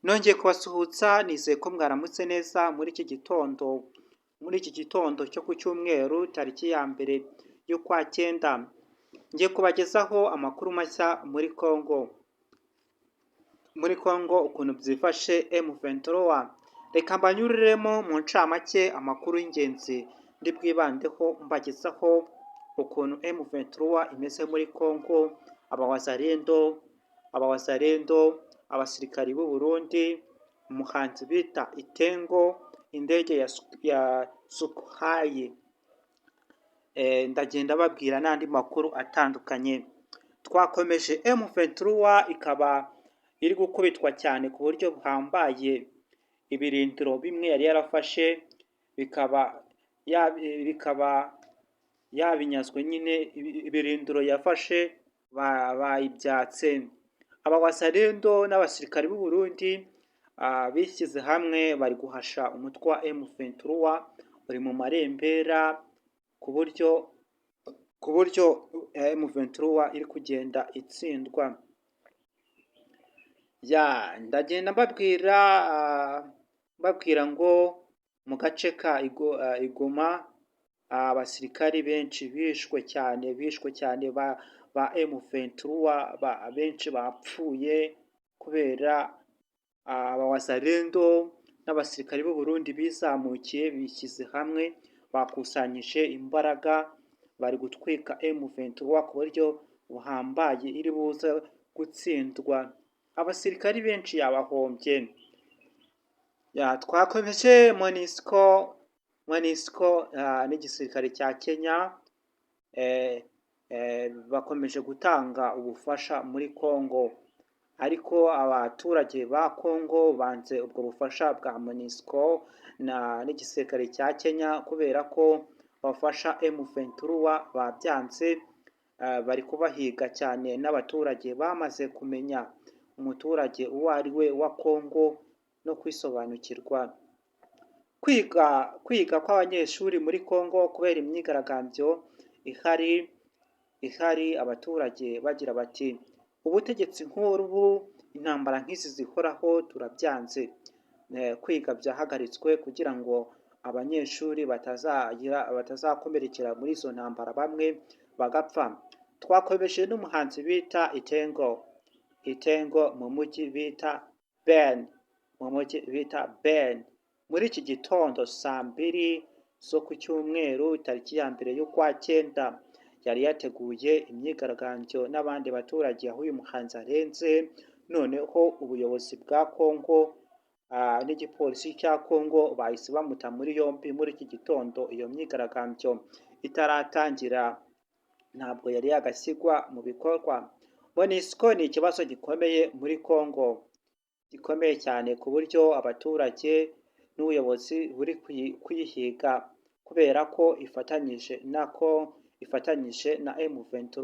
Nongeye kubasuhuza nizeye ko mwaramutse neza muri iki gitondo cyo ku cyumweru tariki ya mbere y'ukwa cyenda. Ngiye kubagezaho amakuru mashya muri Congo ukuntu byifashe M23. Reka mbanyuriremo mu ncamake amakuru y'ingenzi ndi bwibandeho mbagezaho ukuntu M23 imeze muri Congo, abawazarendo, abasirikari b'u Burundi, umuhanzi bita Itengo, indege ya Sukhoi. Ndagenda babwira n'andi makuru atandukanye. Twakomeje, M23 ikaba iri gukubitwa cyane ku buryo buhambaye. Ibirindiro bimwe yari yarafashe bikaba yabinyazwe nyine. Ibirindiro yafashe bayibyatse. Abawazarendo n'abasirikari b'u Burundi bishyize hamwe bari guhasha umutwe wa M23 uri mu marembera ku buryo M23 iri kugenda itsindwa. Ndagenda mbabwira ngo mu gace ka Igoma abasirikari benshi bishwe cyane ba M23, benshi bapfuye kubera abawazarendo n'abasirikari b'u Burundi bizamukiye bishyize hamwe, bakusanyije imbaraga bari gutwika M23 ku buryo buhambaye iri buze gutsindwa. Abasirikari benshi yabahombye. Twakomeje MONUSCO n'igisirikare cya Kenya bakomeje gutanga ubufasha muri Congo, ariko abaturage ba Congo banze ubwo bufasha bwa MONUSCO n'igisirikare cya Kenya kubera ko bafasha M23 babyanze. Bari kubahiga cyane n'abaturage bamaze kumenya umuturage uwo ari we wa Congo no kwisobanukirwa. Kwiga kw'abanyeshuri muri Congo kubera imyigaragambyo ihari, abaturage bagira bati ubutegetsi nk'ubu, intambara nk'izi zihoraho turabyanze. Kwiga byahagaritswe kugira ngo abanyeshuri batazakomerekera muri izo ntambara, bamwe bagapfa. Twakomeje n'umuhanzi bita Itengo mu mujyi bita Ben. Muri iki gitondo saa 2 zo ku cyumweru tariki ya mbere y'ukwa cyenda yari yateguye imyigaragambyo n'abandi baturage aho uyu muhanzi arenze. Noneho ubuyobozi bwa Congo n'igipolisi cya Congo bahise bamuta muri yombi muri iki gitondo. Iyo myigaragambyo itaratangira ntabwo yari yagashyirwa mu bikorwa. MONUSCO ni ikibazo gikomeye muri Congo, gikomeye cyane ku buryo abaturage n'ubuyobozi buri kuyihiga kubera ko ifatanyije na M23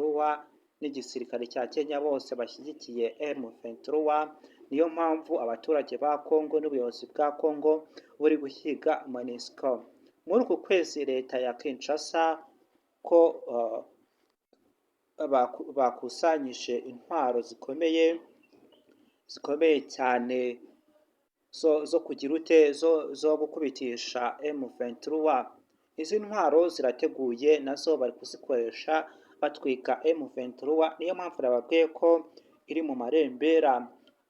n'igisirikare cya Kenya, bose bashyigikiye M23. Niyo mpamvu abaturage ba Congo n'ubuyobozi bwa Congo buri guhiga MONUSCO. Muri uku kwezi leta ya Kinshasa ko bakusanyije intwaro zikomeye cyane zo kugira zo gukubitisha M23. Izi ntwaro zirateguye, nazo bari kuzikoresha batwika M23. Niyo mpamvu nababwiye ko iri mu marembera.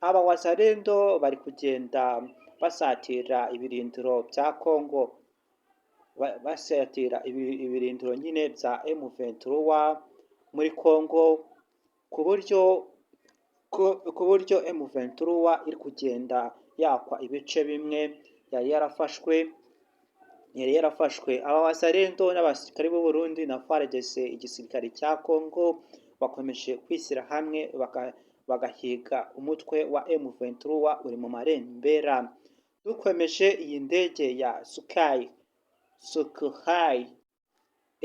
Abawazarendo bari kugenda basatira ibirindiro bya Congo, basatira ibirindiro nyine bya M23 muri Congo, ku buryo M23 iri kugenda yakwa ibice bimwe yari yarafashwe. Abawazarendo n'abasirikare b'u Burundi na FARDC, igisirikare cya Congo, bakomeje kwishyira hamwe bagahiga umutwe wa M23 uri mu marembera. Dukomeje, iyi ndege ya Sukhoi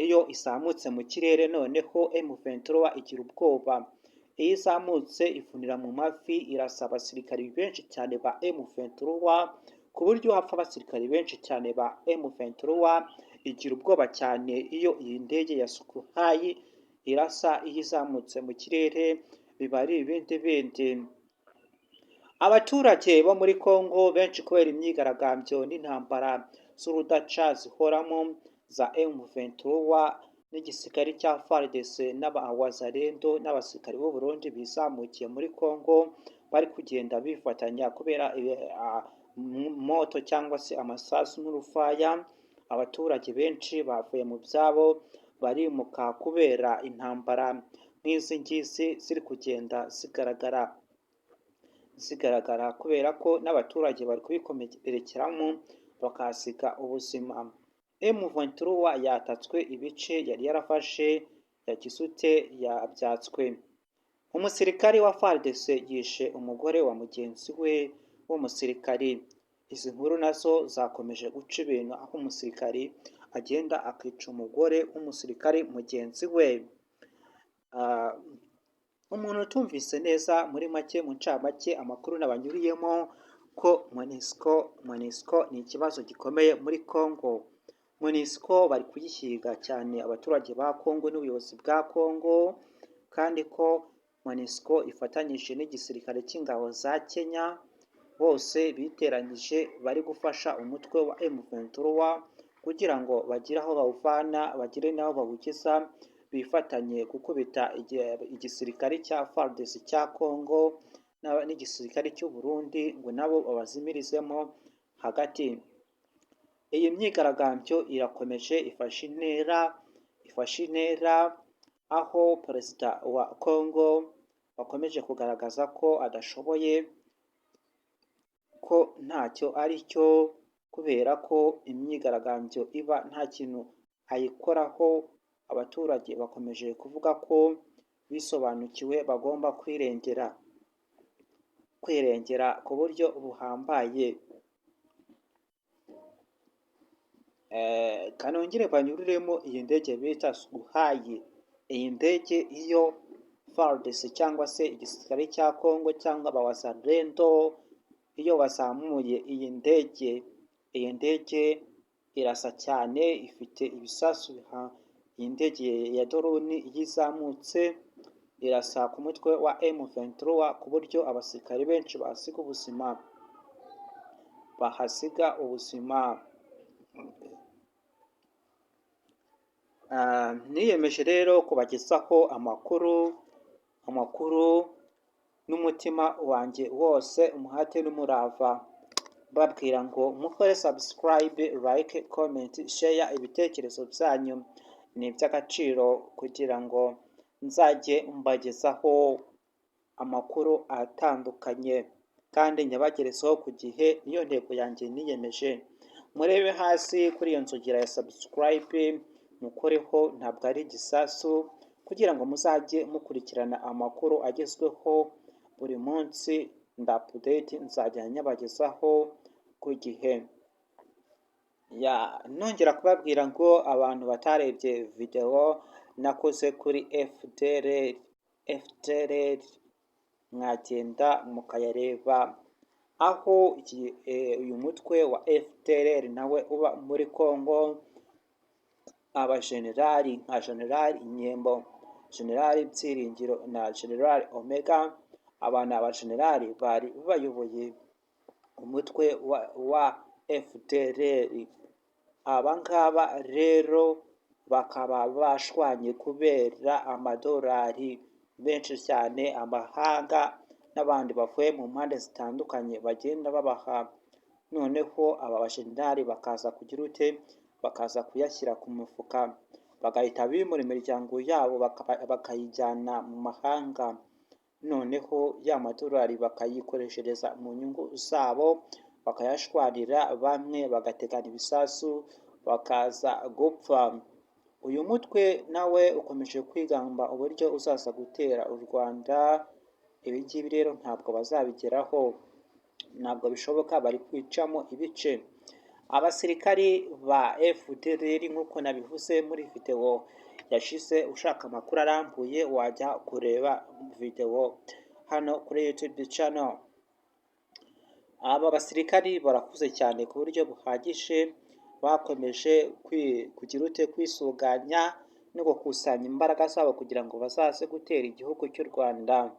iyo izamutse mu kirere noneho M23 igira ubwoba. Iyo izamutse ifunira mu mavi, irasa abasirikari benshi cyane ba M23 ku buryo hapfa abasirikari benshi cyane ba M23. Igira ubwoba cyane iyo iyi ndege ya Sukhoi irasa, iyo izamutse mu kirere biba ari ibindi bindi. Abaturage bo muri Congo benshi kubera imyigaragambyo n'intambara z'urudaca zihoramo za M23 n'igisirikare cya FARDC n'abawazalendo n'abasirikare b'u Burundi bizamukiye muri Congo bari kugenda bifatanya kubera moto cyangwa se amasasu n'urufaya. Abaturage benshi bavuye mu byabo barimuka kubera intambara nk'izi ngizi ziri kugenda zigaragara kubera ko n'abaturage bari kubikomerekeramo bakahasiga ubuzima. M23 yatatswe ibice yari yarafashe yagisute yabyatswe. Umusirikari wa FARDC yishe umugore wa mugenzi we w'umusirikari. Izi nkuru nazo zakomeje guca ibintu aho umusirikari agenda akica umugore w'umusirikari mugenzi we. Umuntu utumvise neza muri make mu ncamake amakuru nabanyuriyemo ko MONUSCO ni ikibazo gikomeye muri Congo. MONUSCO bari kuyishyiga cyane abaturage ba Congo n'ubuyobozi bwa Congo, kandi ko MONUSCO ifatanyije n'igisirikare cy'ingabo za Kenya, bose biteranyije bari gufasha umutwe wa M23 kugira ngo bagire aho bawuvana bagire n'aho bawugeza, bifatanye gukubita igisirikare cya FARDC cya Congo n'igisirikare cy'u Burundi ngo nabo babazimirizemo hagati. Iyi myigaragambyo irakomeje ifashe intera aho perezida wa Congo bakomeje kugaragaza ko adashoboye, ko ntacyo ari cyo, kubera ko imyigaragambyo iba nta kintu ayikoraho. Abaturage bakomeje kuvuga ko bisobanukiwe bagomba kwirengera ku buryo buhambaye. Kanongere banyuriremo iyi ndege bita Sukhoi. Iyi ndege iyo FARDC cyangwa se igisirikare cya Congo cyangwa abawazalendo iyo bazamuye iyi ndege irasa cyane, ifite ibisasu iyi ndege ya drone iyo izamutse irasa ku mutwe wa M23 ku buryo abasirikare benshi bahasiga ubuzima. Niyemeje rero kubagezaho amakuru n'umutima wanjye wose, umuhate n'umurava, babwira ngo mukore subscribe, like, comment, share. Ibitekerezo byanyu ni iby'agaciro kugira ngo nzajye mbagezaho amakuru atandukanye kandi nyabagerezaho ku gihe. Niyo ntego yanjye niyemeje. Murebe hasi kuri iyo nzogera ya subscribe mukoreho, ntabwo ari igisasu, kugira ngo muzajye mukurikirana amakuru agezweho buri munsi. Update nzajya nyabagezaho ku gihe. Nongera kubabwira ngo abantu batarebye video nakoze kuri FDLR mwagenda mukayareba, aho uyu mutwe wa FDLR nawe uba muri Congo. Abajenerali nka Generali Inyembo, Generali Byiringiro na Generali Omega, aba ni abajenerali bari bayoboye umutwe wa FDLR. Aba ngaba rero bakaba bashwanye kubera amadolari menshi cyane amahanga n'abandi bavuye mu mpande zitandukanye bagenda babaha. Noneho aba bajenerali bakaza kuyashyira ku mufuka, bagahita bimura imiryango yabo bakayijyana mu mahanga. Noneho ya madolari bakayikoreshereza mu nyungu zabo, bakayashwarira bamwe, bagategana ibisasu bakaza gupfa. Uyu mutwe nawe ukomeje kwigamba uburyo uzaza gutera u Rwanda. Ibi ngibi rero ntabwo bazabigeraho, ntabwo bishoboka, bari kwicamo ibice. Abasirikari ba FDLR nk'uko nabivuze muri video yashize, ushaka amakuru arambuye wajya kureba video hano kuri YouTube channel. Aba basirikari barakuze cyane ku buryo buhagije, bakomeje kwisuganya no gukusanya imbaraga zabo kugira ngo bazaze gutera igihugu cy'u Rwanda.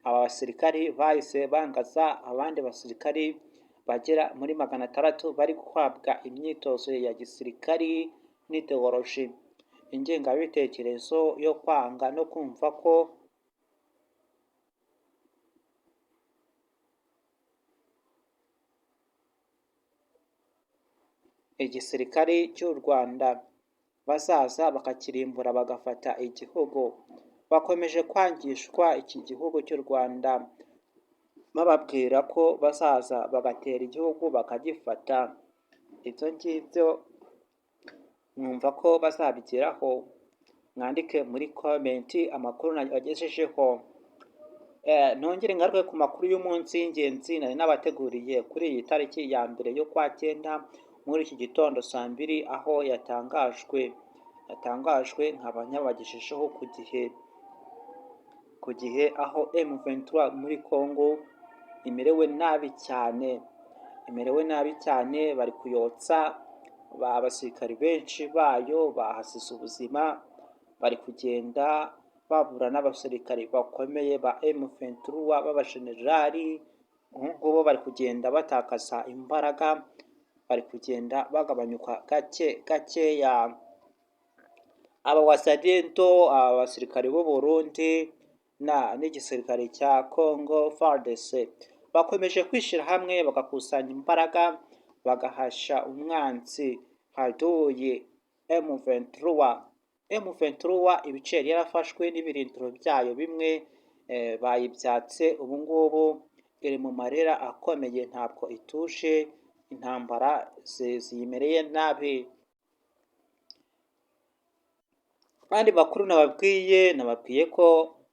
aba basirikari bahise bangaza abandi basirikari bagera muri 600 bari guhabwa imyitozo ya gisirikari n'iteoloji. Ingengabitekerezo yo kwanga no kumva ko igisirikari cy'u Rwanda bazaza bakakirimbura bagafata igihugu, bakomeje kwangishwa iki gihugu cy'u Rwanda bababwira ko bazaza bagatera igihugu bakagifata. Ibyo ngibyo mwumva ko bazabigeraho? Mwandike muri komenti amakuru nabagejejeho. Nongere ngaruke ku makuru y'umunsi y'ingenzi nari nabateguriye kuri iyi tariki ya mbere yo kwa cyenda muri iki gitondo saa 2 aho yatangajwe nkaba nyabagejejeho ku gihe aho M23 muri Congo imerewe nabi cyane, bari kuyotsa abasirikari benshi bayo bahasize ubuzima, bari kugenda babura n'abasirikari bakomeye ba M23 b'abajenerali. Ngubu bari kugenda batakaza imbaraga, bari kugenda bagabanyuka gakeya. Aba wazalendo, abasirikari b'u Burundi n'igisirikare cya Congo FARDC bakomeje kwishyira hamwe bagakusanya imbaraga bagahasha umwanzi haduye M23 ibice yari yarafashwe n'ibirindiro byayo bimwe bayibyatse. Ubu ngubu iri mu marira akomeye, ntabwo ituje, intambara ziyimereye nabi. Kandi makuru nababwiye ko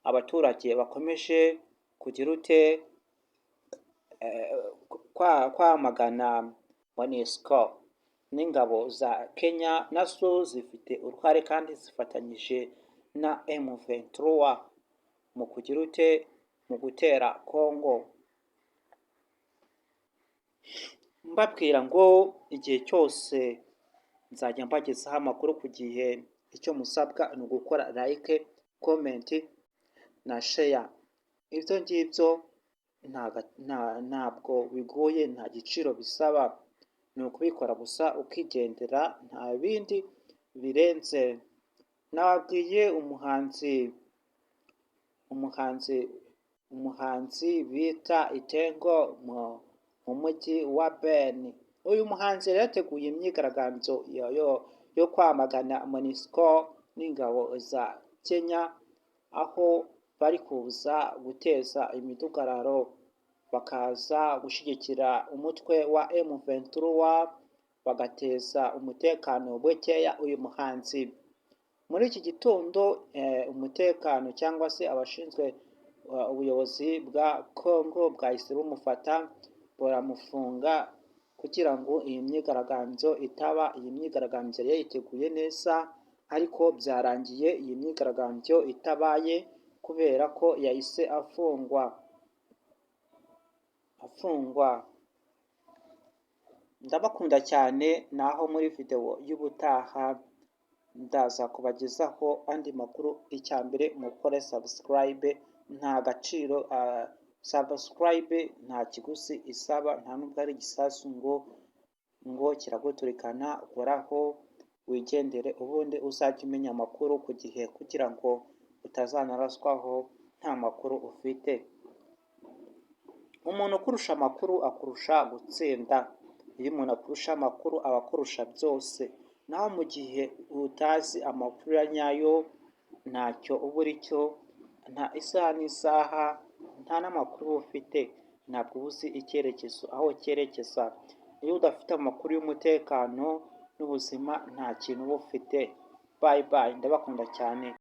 abaturage bakomeje kugira kwamagana MONUSCO n'ingabo za Kenya, nazo zifite uruhare kandi zifatanyije na M23 mu gutera Congo. Mbabwira ngo igihe cyose nzajya mbagezaho amakuru ku gihe, icyo musabwa ni ugukora like, comment na share. Ibyo ngibyo ntabwo bigoye, nta giciro bisaba, ni ukubikora gusa ukigendera, nta bindi birenze. Nababwiye umuhanzi bita Itengo mu mujyi wa Beni. Uyu muhanzi yari yateguye imyigaragambyo yo kwamagana MONUSCO n'ingabo za Kenya, aho bari kuza guteza imidugararo bakaza gushyigikira umutwe wa M23 bagateza umutekano mukeya. Uyu muhanzi muri iki gitondo umutekano cyangwa se abashinzwe ubuyobozi bwa Congo bwahise bumufata buramufunga kugira ngo iyi myigaragambyo itaba. Iyi myigaragambyo yari yayiteguye neza, ariko byarangiye iyi myigaragambyo itabaye kubera ko yahise afungwa. Ndabakunda cyane, naho muri video y'ubutaha ndaza kubagezaho andi makuru. Icya mbere mukore subscribe, nta gaciro, subscribe nta kiguzi isaba, nta nubwo ari igisasu ngo kiraguturikana. Ukoraho wigendere, ubundi uzajya umenya amakuru ku gihe kugira ngo utazanaraswaho nta makuru ufite. Umuntu ukurusha amakuru akurusha gutsinda. Iyo umuntu akurusha amakuru aba akurusha byose. Naho mu gihe utazi amakuru ya nyayo, ntacyo uba uri cyo, nta isaha n'isaha, nta n'amakuru ufite, ntabwo uba uzi icyerekezo aho cyerekeza. Iyo udafite amakuru y'umutekano n'ubuzima, nta kintu uba ufite. Bye bye, ndabakunda cyane.